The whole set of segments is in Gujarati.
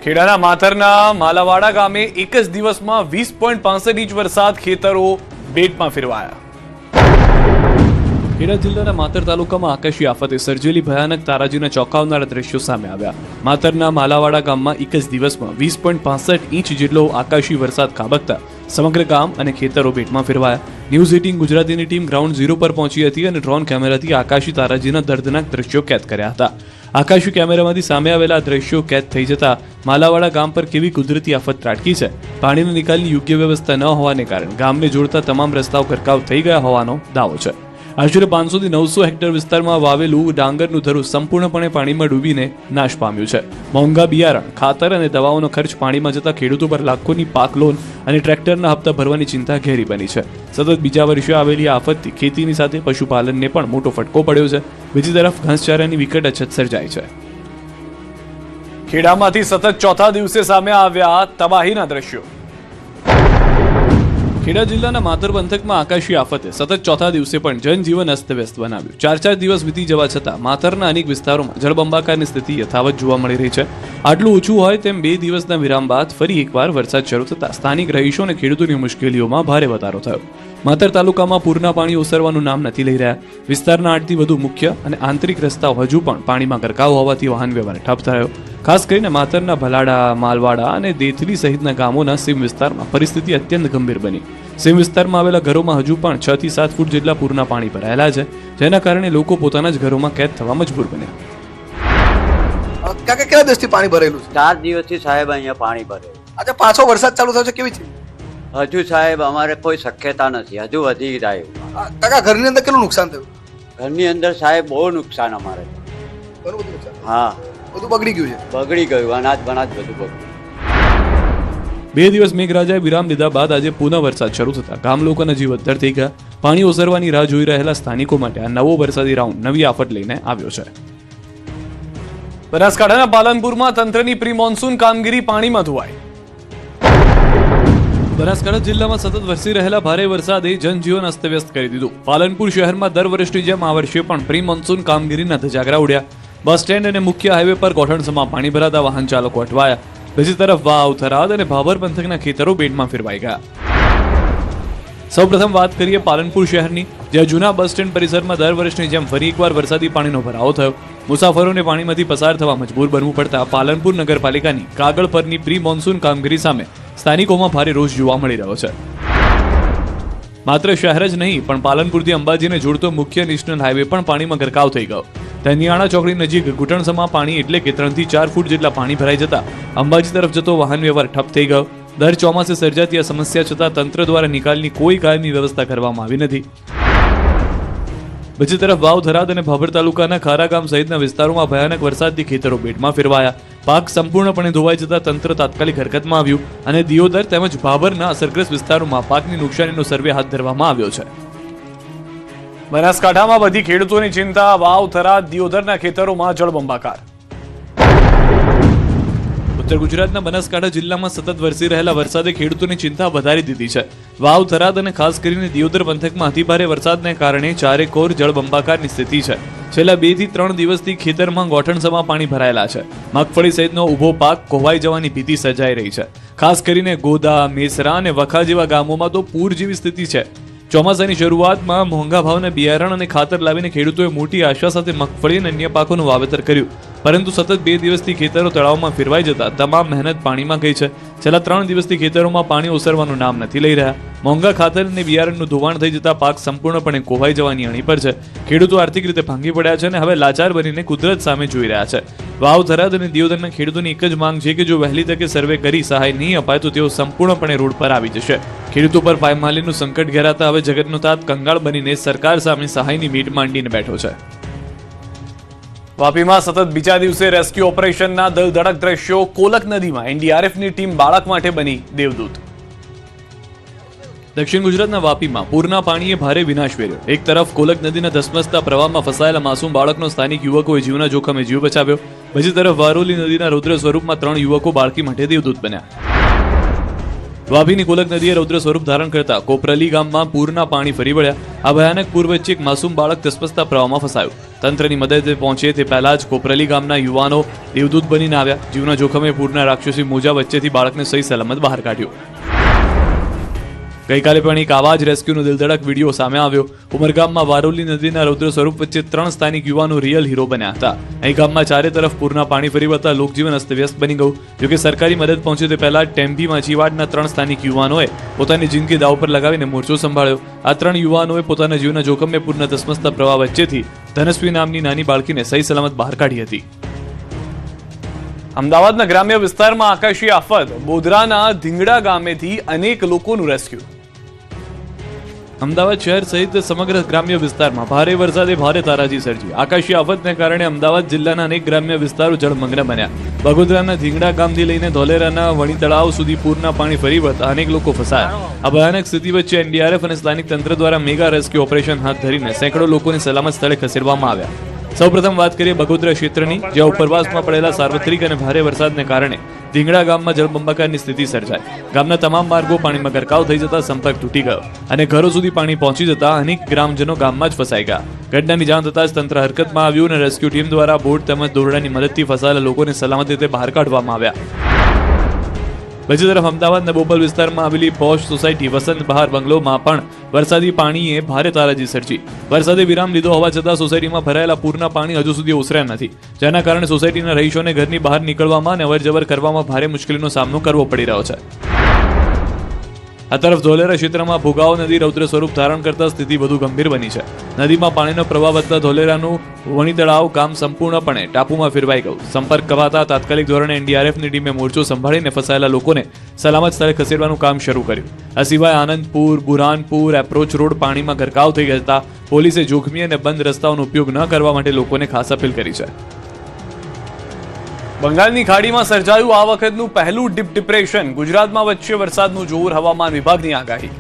ખેડાના માતરના માલાવાડા ગામે એક જ દિવસમાં 20.65 ઇંચ વરસાદ, ખેતરો બેટમાં ફેરવાયા। ખેડા જિલ્લાના માતર તાલુકામાં આકાશી આફતે સર્જેલી ભયાનક તારાજીના ચોંકાવનારા દ્રશ્યો સામે આવ્યા। માતરના માલાવાડા ગામમાં એક જ દિવસમાં 20.65 ઇંચ જેટલો આકાશી વરસાદ ખાબકતા સમગ્ર ગામ અને ખેતરો બેટમાં ફેરવાયા। ન્યૂઝ 18 ગુજરાતીની ટીમ ગ્રાઉન્ડ ઝીરો પર પહોંચી હતી અને ડ્રોન કેમેરાથી આકાશી તારાજીના દર્દનાક દ્રશ્યો કેદ કર્યા હતા। આકાશી કેમેરામાંથી સામે આવેલા દ્રશ્યો કેદ થઈ જતા માલાવાડા ગામ પર કેવી કુદરતી આફત ત્રાટકી છે। પાણીના નિકાલની યોગ્ય વ્યવસ્થા ન હોવાને કારણે ગામને જોડતા તમામ રસ્તાઓ ગરકાવ થઈ ગયા હોવાનો દાવો છે। આશરે 500 થી 900 હેક્ટર વિસ્તારમાં વાવેલું ડાંગરનું ધરું સંપૂર્ણપણે પાણીમાં ડૂબીને નાશ પામ્યું છે। મોંઘા બિયારણ, ખાતર અને દવાઓનો ખર્ચ પાણીમાં જતા ખેડૂતો પર લાખોની પાક લોન અને ટ્રેક્ટરના હપ્તા ભરવાની ચિંતા ઘેરી બની છે। સતત બીજા વર્ષે આવેલી આફતથી ખેતીની સાથે પશુપાલનને પણ મોટો ફટકો પડ્યો છે। બીજી તરફ ઘાસચારાની વિકટ અછત સર્જાઈ છે। ખેડામાંથી સતત ચોથા દિવસે સામે આવ્યા તબાહીના દ્રશ્યો। ખેડા જિલ્લાના માતર પંથકમાં આકાશી આફતે સતત ચોથા દિવસે પણ જનજીવન અસ્તવ્યસ્ત બનાવ્યું। 4 દિવસ વીતી જવા છતાં માતરના અનેક વિસ્તારોમાં જળબંબાકારની સ્થિતિ યથાવત જોવા મળી રહી છે। આટલું ઓછું હોય તેમ 2 દિવસના વિરામ બાદ ફરી એકવાર વરસાદ શરૂ થતાં સ્થાનિક રહીશો અને ખેડૂતોની મુશ્કેલીઓમાં ભારે વધારો થયો। માતર તાલુકામાં પૂરના પાણી ઓસરવાનું નામ નથી લઈ રહ્યા। વિસ્તારના 8થી વધુ મુખ્ય અને આંતરિક રસ્તાઓ હજુ પણ પાણીમાં ગરકાવ હોવાથી વાહન વ્યવહાર ઠપ થયો। ખાસ કરીને માતરના ભલાડા, માલવાડા અને દેથલી સહિતના ગામોના સીમ વિસ્તારમાં પરિસ્થિતિ અત્યંત ગંભીર બની। સીમ વિસ્તારમાં આવેલા ઘરોમાં હજુ પણ 6 થી 7 ફૂટ જેટલા પૂરના પાણી ભરાયેલા છે, જેના કારણે લોકો પોતાના જ ઘરોમાં કેદ થવા મજબૂર બન્યા। કાકા કેટલા દિવસથી પાણી ભરેલું છે? 4 દિવસથી સાહેબ અહીંયા પાણી ભરે। આજે પાછો વરસાદ ચાલુ થયો છે, કેવી છે? હજુ સાહેબ અમારે કોઈ શક્યતા નથી, હજુ વધી જાય। કાકા ઘરની અંદર કેટલું નુકસાન થયું? ઘરની અંદર સાહેબ બહુ નુકસાન અમારે। ઘણું બધું નુકસાન? હા, બધું બગડી ગયું છે? બગડી ગયું, અનાજ બનાજ બધું બગડ્યું। 2 દિવસ મેઘરાજાએ વિરામ લીધા બાદ આજે પુનઃ વરસાદ શરૂ થતા ગામ લોકોના જીવ અદ્ધર થઈ ગયા। પાણી ઓસરવાની રાહ જોઈ રહેલા સ્થાનિકો માટે આ નવો વરસાદી રાઉન્ડ નવી આફત લઈને આવ્યો છે। બનાસકાંઠાના પાલનપુરમાં તંત્રની પ્રી મોન્સૂન કામગીરી પાણીમાં ધોવાઈ। બનાસકાંઠા જિલ્લામાં સતત વરસી રહેલા ભારે વરસાદે જનજીવન અસ્તવ્યસ્ત કરી દીધું। પાલનપુર શહેરમાં દર વર્ષની જેમ આ વર્ષે પણ પ્રી મોન્સૂન કામગીરીના ધજાગરા ઉડ્યા। બસ સ્ટેન્ડ અને મુખ્ય હાઈવે પર ગોઠણસમાં પાણી ભરાતા વાહન ચાલકો અટવાયા। બીજી તરફ વાવ, થરાદ અને ભાભર પંથકના ખેતરો બેટમાં ફેરવાઈ ગયા। સૌપ્રથમ વાત કરીએ પાલનપુર શહેરની, જ્યાં જૂના બસ સ્ટેન્ડ પરિસરમાં દર વર્ષની જેમ ફરી એકવાર વરસાદી પાણીનો ભરાવો થયો। મુસાફરોને પાણીમાંથી પસાર થવા મજબૂર બનવું પડતા પાલનપુર નગરપાલિકાની કાગળ પરની પ્રી મોન્સૂન કામગીરી સામે સ્થાનિકોમાં ભારે રોષ જોવા મળી રહ્યો છે। માત્ર શહેર જ નહીં પણ પાલનપુરથી અંબાજીને જોડતો મુખ્ય નેશનલ હાઈવે પણ પાણીમાં ગરકાવ થઈ ગયો। ધનિયાણા ચોકડી નજીક ઘૂંટણસમાં પાણી એટલે કે 3 થી 4 ફૂટ જેટલા પાણી ભરાઈ જતા અંબાજી તરફ જતો વાહન વ્યવહાર ઠપ થઈ ગયો। દર ચોમાસે સર્જાતી આ સમસ્યા છતાં તંત્ર દ્વારા નિકાલની કોઈ કાયમી વ્યવસ્થા કરવામાં આવી નથી। બીજી તરફ વાવ, થરાદ અને ભાભર તાલુકાના ખારા ગામ સહિતના વિસ્તારોમાં ભયાનક વરસાદથી ખેતરો બેટમાં ફેરવાયા। પાક સંપૂર્ણપણે ધોવાઈ જતા તંત્ર તાત્કાલિક હરકતમાં આવ્યું અને દિયોદર તેમજ ભાભરના અસરગ્રસ્ત વિસ્તારોમાં પાકની નુકસાનીનો સર્વે હાથ ધરવામાં આવ્યો છે। બનાસકાંઠામાં બધી ખેડૂતોની ચિંતા, વાવ, થરાદ, દિયોદરના ખેતરોમાં જળબંબાકાર। ઉત્તર ગુજરાતના બનાસકાંઠા જિલ્લામાં સતત વરસી રહેલા વરસાદે ખેડૂતોની ચિંતા વધારી દીધી છે। વાવ, થરાદ અને ખાસ કરીને દિયોદર પંથકમાં અતિભારે વરસાદને કારણે ચારેકોર જળબંબાકારની સ્થિતિ છે। છેલ્લા 2 થી 3 દિવસથી ખેતરમાં ગોઠણસમાં પાણી ભરાયેલા છે। મગફળી સહિતનો ઊભો પાક કોવાઈ જવાની ભીતિ સર્જાઈ રહી છે। ખાસ કરીને ગોદા, મેસરા અને વખા જેવા ગામોમાં તો પૂર જેવી સ્થિતિ છે। ચોમાસાની શરૂઆતમાં મોંઘા ભાવના બિયારણ અને ખાતર લાવીને ખેડૂતોએ મોટી આશા સાથે મગફળી અને અન્ય પાકોનું વાવેતર કર્યું, પરંતુ સતત 2 દિવસથી ખેતરો તળાવમાં ફેરવાઈ જતા તમામ મહેનત પાણીમાં ગઈ છે। છેલ્લા 3 દિવસથી ખેતરોમાં પાણી ઓસરવાનું નામ નથી લઈ રહ્યા। મોંઘા ખાતર અને બિયારણનું ધોવાણ થઈ જતા પાક સંપૂર્ણપણે કોવાઈ જવાની અણી પર છે। ખેડૂતો આર્થિક રીતે ભાંગી પડ્યા છે અને હવે લાચાર બનીને કુદરત સામે જોઈ રહ્યા છે। વાવ, થરાદ અને દિયોદરના ખેડૂતોની એક જ માંગ છે કે જો વહેલી તકે સર્વે કરી સહાય નહીં અપાય તો તેઓ સંપૂર્ણપણે રોડ પર આવી જશે। ખેડૂતો પર પાયમાલીનું સંકટ ઘેરાતા હવે જગતનો તાત કંગાળ બનીને સરકાર સામે સહાયની મીટ માંડીને બેઠો છે। વાપીમાં સતત બીજા દિવસે રેસ્ક્યુ ઓપરેશનના દળધડક દ્રશ્યો। કોલક નદીમાં એનડીઆરએફની ટીમ બાળક માટે બની દેવદૂત। દક્ષિણ ગુજરાતના વાપીમાં પૂરના પાણીએ ભારે વિનાશ વેર્યો। એક તરફ કોલક નદીના ધસમસતા પ્રવાહમાં ફસાયેલા માસૂમ બાળકનો સ્થાનિક યુવકોએ જીવના જોખમે જીવ બચાવ્યો। બીજી તરફ વારોલી નદીના રૌદ્ર સ્વરૂપમાં 3 યુવકો બાળકી માટે દેવદૂત બન્યા। વાપીની કોલક નદીએ રૌદ્ર સ્વરૂપ ધારણ કરતા કોપરલી ગામમાં પૂરના પાણી ફરી વળ્યા. આ ભયાનક પૂર વચ્ચે એક માસૂમ બાળક ધસમસતા પ્રવાહમાં ફસાયું. તંત્રની મદદે પહોંચે તે પહેલા જ કોપરલી ગામના યુવાનો દેવદૂત બનીને આવ્યા. જીવના જોખમે પૂરના રાક્ષસી મોજા વચ્ચેથી બાળકને સહી સલામત બહાર કાઢ્યું. ગઈકાલે પણ એક આવા જ રેસ્ક્યુનો દિલધડક વિડીયો સામે આવ્યો. ઉમરગામમાં વારોલી નદીના રૌદ્ર સ્વરૂપ વચ્ચે 3 સ્થાનિક યુવાનો રિયલ હીરો બન્યા હતા. અહીં ગામમાં ચારે તરફ પૂરના પાણી ફરી વળતા લોકજીવન અસ્તવ્યસ્ત બની ગયું. જોકે સરકારી મદદ પહોંચે તે પહેલા ટેમ્બી માછીવાડના 3 સ્થાનિક યુવાનોએ પોતાની જિંદગી દાવ પર લગાવીને મોરચો સંભાળ્યો. આ 3 યુવાનોએ પોતાના જીવના જોખમે પૂરના ધસમસતા પ્રવાહ વચ્ચેથી ધનસ્વી નામની નાની બાળકીને સહી સલામત બહાર કાઢી હતી. અમદાવાદના ગ્રામ્ય વિસ્તારમાં આકાશી આફત. બોધરાના ધીંગડા ગામેથી અનેક લોકોનું રેસ્ક્યુ. અમદાવાદ શહેર સહિત સમગ્ર ગ્રામ્ય વિસ્તારમાં ભારે વરસાદે ભારે તારાજી સર્જી. આકાશી આફતને કારણે અમદાવાદ જિલ્લાના અનેક ગ્રામ્ય વિસ્તારો જળમગ્ન બન્યા. બગોદરાના ધીંગડા ગામથી લઈને ધોલેરાના વણી તળાવ સુધી પૂરના પાણી ફરી વળતા અનેક લોકો ફસાયા. આ ભયાનક સ્થિતિ વચ્ચે એનડીઆરએફ અને સ્થાનિક તંત્ર દ્વારા મેગા રેસ્ક્યુ ઓપરેશન હાથ ધરીને સેંકડો લોકોને સલામત સ્થળે ખસેડવામાં આવ્યા. સૌપ્રથમ વાત કરીએ બગોદરા ક્ષેત્રની, જ્યાં ઉપરવાસમાં પડેલા સાર્વત્રિક અને ભારે વરસાદને કારણે ધીંગડા ગામમાં જળબંબાકારની સ્થિતિ સર્જાઈ. ગામના તમામ માર્ગો પાણીમાં ગરકાવ થઈ જતા સંપર્ક તૂટી ગયો અને ઘરો સુધી પાણી પહોંચી જતા અનેક ગ્રામજનો ગામમાં જ ફસાઈ ગયા. ઘટનાની જાણ થતાં જ તંત્ર હરકતમાં આવ્યું અને રેસ્ક્યુ ટીમ દ્વારા બોટ તેમજ દોરડાની મદદથી ફસાયેલા લોકોને સલામત રીતે બહાર કાઢવામાં આવ્યા. બીજી તરફ અમદાવાદના બોપલ વિસ્તારમાં આવેલી પોશ સોસાયટી વસંત બહાર બંગલોમાં પણ વરસાદી પાણીએ ભારે તારાજી સર્જી. વરસાદે વિરામ લીધો હોવા છતાં સોસાયટીમાં ભરાયેલા પૂરના પાણી હજુ સુધી ઓસર્યા નથી, જેના કારણે સોસાયટીના રહીશોને ઘરની બહાર નીકળવામાં અને અવરજવર કરવામાં ભારે મુશ્કેલીનો સામનો કરવો પડી રહ્યો છે. આ તરફ ધોલેરા ક્ષેત્રમાં ભોગાવો નદી રૌદ્ર સ્વરૂપ ધારણ કરતા સ્થિતિ વધુ ગંભીર બની છે. નદીમાં પાણીનો પ્રવાહ વધતા ધોલેરાનું વણી તળાવ ગામ સંપૂર્ણપણે ટાપુમાં ફેરવાઈ ગયું. સંપર્ક કવાતા તાત્કાલિક ધોરણે એનડીઆરએફની ટીમે મોરચો સંભાળીને ફસાયેલા લોકોને સલામત સ્થળે ખસેડવાનું કામ શરૂ કર્યું. આ સિવાય આનંદપુર, બુરહાનપુર એપ્રોચ રોડ પાણીમાં ગરકાવ થઈ જતા પોલીસે જોખમી અને બંધ રસ્તાઓનો ઉપયોગ ન કરવા માટે લોકોને ખાસ અપીલ કરી છે. બંગાળની ખાડીમાં સર્જાયું આ વખતનું પહેલું ડીપ ડિપ્રેશન. ગુજરાતમાં વચ્ચે વરસાદનું જોર, હવામાન વિભાગની આગાહી.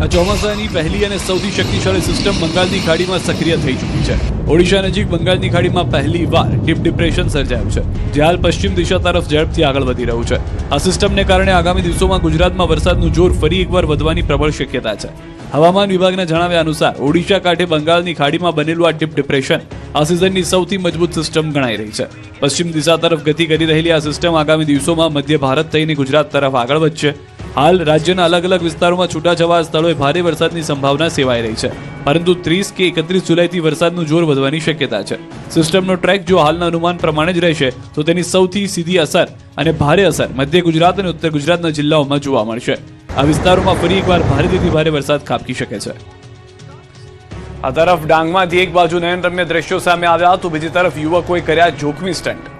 આ ચોમાસાની પહેલી અને સૌથી શક્તિશાળી સિસ્ટમ બંગાળની ખાડીમાં સક્રિય થઈ ચૂકી છે. ઓડિશા નજીક બંગાળની ખાડીમાં પહેલી વાર ડીપ ડિપ્રેશન સર્જાયું છે, જે હાલ પશ્ચિમ દિશા તરફ ઝડપથી આગળ વધી રહ્યું છે. આ સિસ્ટમને કારણે આગામી દિવસોમાં ગુજરાતમાં વરસાદનું જોર ફરી એકવાર વધવાની પ્રબળ શક્યતા છે. હવામાન વિભાગના જણાવ્યા અનુસાર ઓડિશા કાંઠે બંગાળની ખાડીમાં બનેલું આ ડીપ ડિપ્રેશન આ સિઝનની સૌથી મજબૂત સિસ્ટમ ગણાઈ રહી છે. પશ્ચિમ દિશા તરફ ગતિ કરી રહેલી આ સિસ્ટમ આગામી દિવસોમાં મધ્ય ભારત થઈને ગુજરાત તરફ આગળ વધશે. હાલ રાજ્યના અલગ અલગ વિસ્તારોમાં છૂટાછવાયા સ્થળોએ ભારે વરસાદની સંભાવના સેવાઈ રહી છે, પરંતુ 30 કે 31 જુલાઈથી વરસાદનું જોર વધવાની શક્યતા છે. સિસ્ટમનો ટ્રેક જો હાલના અનુમાન પ્રમાણે જ રહેશે તો તેની સૌથી સીધી અસર અને ભારે અસર મધ્ય ગુજરાત અને ઉત્તર ગુજરાતના જિલ્લાઓમાં જોવા મળશે. આ વિસ્તારોમાં ફરી એકવાર ભારેથી ભારે વરસાદ ખાબકી શકે છે. આ તરફ ડાંગમાંથી એક બાજુ નયનરમ્ય દ્રશ્યો સામે આવ્યા તો બીજી તરફ યુવકોએ કર્યા જોખમી સ્ટન્ટ.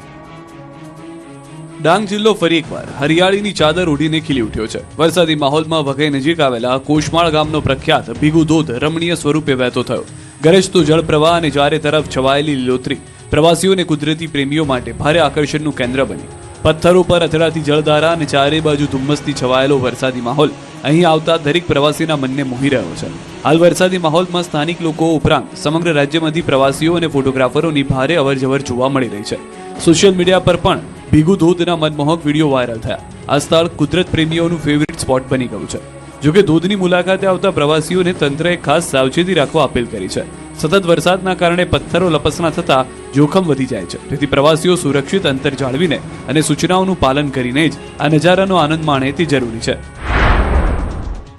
ડાંગ જિલ્લો ફરી એકવાર હરિયાળીની ચાદર ઓઢીને ખીલી ઉઠ્યો છે. વરસાદી માહોલમાં વઘઈ નજીક આવેલા કોશમાળ ગામનો પ્રખ્યાત ભીગુ ધોધ રમણીય સ્વરૂપે વહેતો થયો. ગરજતો જળપ્રવાહ અને ચારે તરફ છવાયેલી લીલોતરી પ્રવાસીઓ અને કુદરતી પ્રેમીઓ માટે ભારે આકર્ષણનું કેન્દ્ર બની. પથ્થરો પર અથડાતી જળધારા અને ચારે બાજુ ધુમ્મસથી છવાયેલો વરસાદી માહોલ અહીં આવતા દરેક પ્રવાસીના મનને મોહી રહ્યો છે. હાલ વરસાદી માહોલમાં સ્થાનિક લોકો ઉપરાંત સમગ્ર રાજ્યમાંથી પ્રવાસીઓ અને ફોટોગ્રાફરોની ભારે અવરજવર જોવા મળી રહી છે. સોશિયલ મીડિયા પર પણ ભીગુ ધોધના મનમોહક વિડીયો વાયરલ થયા. આ સ્થળ કુદરત પ્રેમીઓનું ફેવરિટ સ્પોટ બની ગયું છે. જોકે ધોધની મુલાકાતે આવતા પ્રવાસીઓને તંત્રએ ખાસ સાવચેતી રાખવા અપીલ કરી છે. સતત વરસાદના કારણે પથ્થરો લપસણા થતા જોખમ વધી જાય છે, તેથી પ્રવાસીઓ સુરક્ષિત અંતર જાળવીને અને સૂચનાઓનું પાલન કરીને જ આ નજારાનો આનંદ માણે તે જરૂરી છે.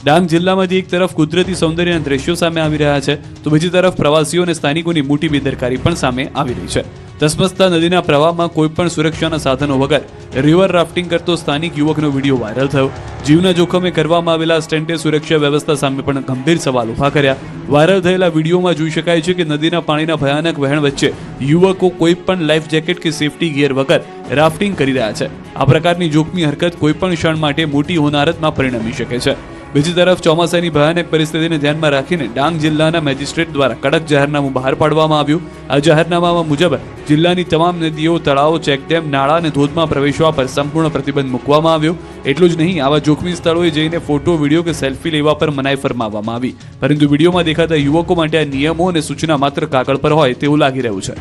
ડાંગ જિલ્લામાંથી એક તરફ કુદરતી સૌંદર્યના દ્રશ્યો સામે આવી રહ્યા છે તો બીજી તરફ પ્રવાસીઓ અને સ્થાનિકોની મોટી બેદરકારી પણ સામે આવી રહી છે. ધસમસતા નદીના પ્રવાહમાં કોઈ પણ સુરક્ષાના સાધનો વગર રિવર રાફ્ટિંગ કરતો સ્થાનિક યુવકનો વિડીયો વાયરલ થયો. જીવના જોખમે કરવામાં આવેલા સ્ટન્ટે સુરક્ષા વ્યવસ્થા સામે પણ ગંભીર સવાલ ઉભા કર્યા. વાયરલ થયેલા વિડીયોમાં જોઈ શકાય છે કે નદીના પાણીના ભયાનક વહેણ વચ્ચે યુવકો કોઈ પણ લાઈફ જેકેટ કે સેફટી ગિયર વગર રાફ્ટિંગ કરી રહ્યા છે. આ પ્રકારની જોખમી હરકત કોઈ પણ ક્ષણ માટે મોટી હોનારતમાં પરિણમી શકે છે. બીજી તરફ ચોમાસાની ભયાનક પરિસ્થિતિને ધ્યાનમાં રાખીને ડાંગ જિલ્લાના મેજિસ્ટ્રેટ દ્વારા કડક જાહેરનામું બહાર પાડવામાં આવ્યું. આ જાહેરનામામાં મુજબ જિલ્લાની તમામ નદીઓ, તળાવો, ચેકડેમ, નાળા અને ધોધમાં પ્રવેશવા પર સંપૂર્ણ પ્રતિબંધ મૂકવામાં આવ્યો. એટલું જ નહીં, આવા જોખમી સ્થળોએ જઈને ફોટો, વિડીયો કે સેલ્ફી લેવા પર મનાઈ ફરમાવવામાં આવી. પરંતુ વિડીયોમાં દેખાતા યુવકો માટે આ નિયમો અને સૂચના માત્ર કાગળ પર હોય તેવું લાગી રહ્યું છે.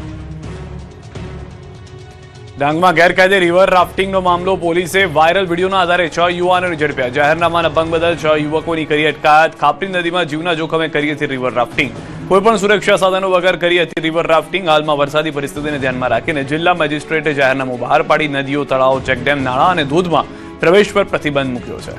ડાંગમાં ગેરકાયદે રિવર રાફ્ટિંગનો મામલો. પોલીસે વાયરલ વિડીયોના આધારે 6 યુવાનોને ઝડપ્યા. જાહેરનામાના ભંગ બદલ 6 યુવકોની કરી અટકાયત. ખાપરી નદીમાં જીવના જોખમે કરી હતી રિવર રાફ્ટિંગ. કોઈપણ સુરક્ષા સાધનો વગર કરી હતી રિવર રાફ્ટિંગ. હાલમાં વરસાદી પરિસ્થિતિને ધ્યાનમાં રાખીને જિલ્લા મેજિસ્ટ્રેટે જાહેરનામું બહાર પાડી નદીઓ, તળાવો, ચેકડેમ, નાળા અને ધોધમાં પ્રવેશ પર પ્રતિબંધ મૂક્યો છે.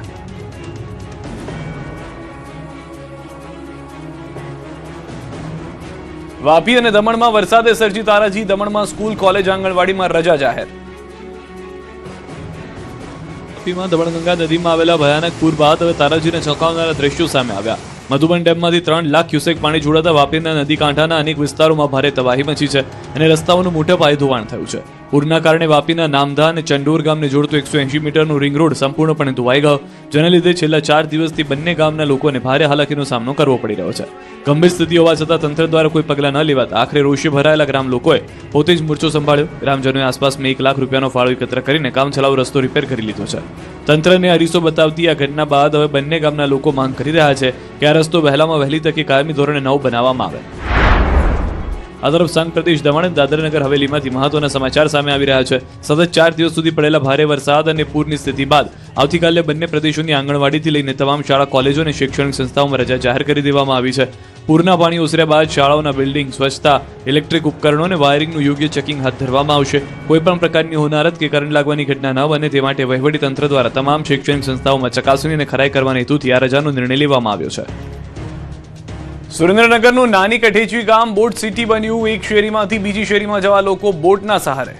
વાપી અને દમણમાં વરસાદે સર્જી તારાજી. દમણમાં સ્કૂલ, કોલેજ, આંગણવાડીમાં રજા જાહેર. વાપીમાં દમણગંગા નદીમાં આવેલા ભયાનક પૂર બાદ હવે તારાજીને ચોંકાવનારા દ્રશ્યો સામે આવ્યા. મધુબન ડેમમાંથી 3 લાખ ક્યુસેક પાણી છોડાતા વાપીના નદી કાંઠાના અનેક વિસ્તારોમાં ભારે તબાહી મચી છે અને રસ્તાઓનું મોટા પાયે ધોવાણ થયું છે. પૂરના કારણે વાપીના નામધા અને ચંડોર ગામને જોડતો 180 મીટરનો રિંગ રોડ સંપૂર્ણપણે ધોવાઈ ગયો, જેના લીધે છેલ્લા 4 દિવસથી બંને ગામના લોકોને ભારે હાલાકીનો સામનો કરવો પડી રહ્યો છે. ગંભીર સ્થિતિ હોવા છતાં તંત્ર દ્વારા કોઈ પગલાં ન લેવાતા આખરે રોષે ભરાયેલા ગ્રામ લોકોએ પોતે જ મોરચો સંભાળ્યો. ગ્રામજનોએ આસપાસમાં 1 લાખ રૂપિયાનો ફાળો એકત્ર કરીને કામચલાઉ રસ્તો રિપેર કરી લીધો છે. તંત્રને અરીસો બતાવતી આ ઘટના બાદ હવે બંને ગામના લોકો માંગ કરી રહ્યા છે કે આ રસ્તો વહેલામાં વહેલી તકે કાયમી ધોરણે નવો બનાવવામાં આવે. આ તરફ સંઘ પ્રદેશ દમણ અને દાદરાનગર હવેલીમાંથી મહત્વના સમાચાર સામે આવી રહ્યા છે. સતત 4 દિવસ સુધી પડેલા ભારે વરસાદ અને પૂરની સ્થિતિ બાદ આવતીકાલે બંને પ્રદેશોની આંગણવાડીથી લઈને તમામ શાળા, કોલેજો અને શૈક્ષણિક સંસ્થાઓમાં રજા જાહેર કરી દેવામાં આવી છે. પૂરના પાણી ઓસર્યા બાદ શાળાઓના બિલ્ડિંગ, સ્વચ્છતા, ઇલેક્ટ્રિક ઉપકરણો અને વાયરિંગનું યોગ્ય ચેકિંગ હાથ ધરવામાં આવશે. કોઈપણ પ્રકારની હોનારત કે કરંટ લાગવાની ઘટના ન બને તે માટે વહીવટીતંત્ર દ્વારા તમામ શૈક્ષણિક સંસ્થાઓમાં ચકાસણી અને ખરાઈ કરવાના હેતુથી આ રજાનો નિર્ણય લેવામાં આવ્યો છે. સુરેન્દ્રનગરનું નાની કઠેચવી ગામ બોટ સિટી બન્યું. એક શેરીમાંથી બીજી શેરીમાં જવા લોકો બોટના સહારે.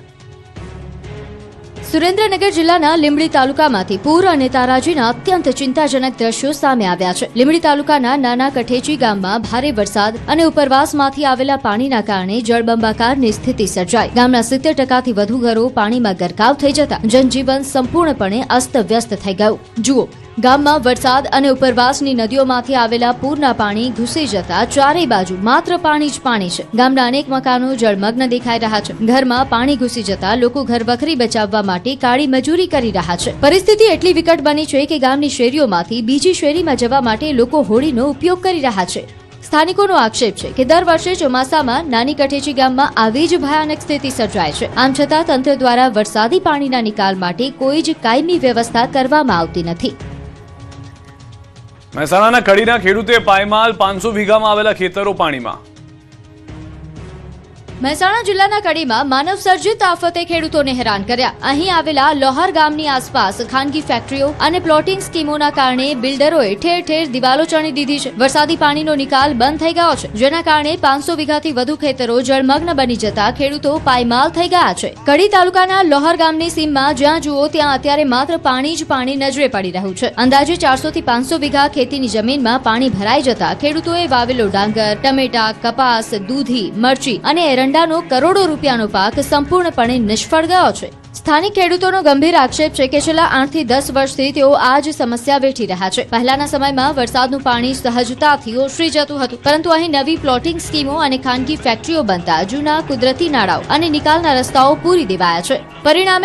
સુરેન્દ્રનગર જિલ્લાના લીંબડી તાલુકામાંથી પૂર અને તારાજીના અત્યંત ચિંતાજનક દ્રશ્યો સામે આવ્યા છે. લીંબડી તાલુકાના નાના કઠેચી ગામમાં ભારે વરસાદ અને ઉપરવાસમાંથી આવેલા પાણીના કારણે જળબંબાકારની સ્થિતિ સર્જાઈ. ગામના 70% થી વધુ ઘરો પાણીમાં ગરકાવ થઈ જતા જનજીવન સંપૂર્ણપણે અસ્તવ્યસ્ત થઈ ગયું. જુઓ, ગામમાં વરસાદ અને ઉપરવાસની નદીઓમાંથી આવેલા પૂરના પાણી ઘૂસી જતા ચારેય બાજુ માત્ર પાણી જ પાણી છે. ગામના અનેક મકાનો જળમગ્ન દેખાઈ રહ્યા છે. ઘરમાં પાણી ઘૂસી જતા લોકો ઘરવખરી બચાવવા માટે કાળી મજૂરી કરી રહ્યા છે. પરિસ્થિતિ એટલી વિકટ બની છે કે ગામની શેરીઓમાંથી બીજી શેરીમાં જવા માટે લોકો હોડીનો ઉપયોગ કરી રહ્યા છે. સ્થાનિકોનો આક્ષેપ છે કે દર વર્ષે ચોમાસામાં નાની કઠેચી ગામમાં આવી જ ભયાનક સ્થિતિ સર્જાય છે. આમ છતાં તંત્ર દ્વારા વરસાદી પાણીના નિકાલ માટે કોઈ જ કાયમી વ્યવસ્થા કરવામાં આવતી નથી. મહેસાણાના કડીના ખેડૂતે પાયમાલ. 500 વીઘામાં આવેલા ખેતરો પાણીમાં. મહેસાણા જિલ્લાના કડીમાં માનવ સર્જિત આફતે ખેડૂતોને હેરાન કર્યા. અહીં આવેલા લોહાર ગામની આસપાસ ખાનગી ફેક્ટરીઓ અને પ્લોટિંગ સ્કીમોના કારણે બિલ્ડરોએ ઠેર ઠેર દિવાલો ચણી દીધી છે. વરસાદી પાણીનો નિકાલ બંધ થઈ ગયો છે, જેના કારણે 500 વીઘાથી વધુ ખેતરો જળમગ્ન બની જતા ખેડૂતો પાયમાલ થઈ ગયા છે. કડી તાલુકાના લોહાર ગામની સીમમાં જ્યાં જુઓ ત્યાં અત્યારે માત્ર પાણી જ પાણી નજરે પડી રહ્યું છે. અંદાજે 400 થી 500 વીઘા ખેતીની જમીનમાં પાણી ભરાઈ જતા ખેડૂતોએ વાવેલો ડાંગર, ટમેટા, કપાસ, દૂધી, મરચી અને એરંડાનો કરોડો રૂપિયાનો પાક સંપૂર્ણપણે નિષ્ફળ ગયો છે. સ્થાનિક ખેડૂતોનો ગંભીર આક્ષેપ છે કે છેલ્લા 8 થી 10 વર્ષથી તેઓ આ જ સમસ્યા વેઠી રહ્યા છે. પહેલાના સમયમાં વરસાદનું પાણી સહજતાથી ઓસરી જતું હતું, પરંતુ અહીં નવી પ્લોટિંગ સ્કીમો અને ખાનગી ફેક્ટરીઓ બનતા જૂના કુદરતી નાળાઓ અને નિકાલના રસ્તાઓ પૂરી દેવાયા છે. પરિણામે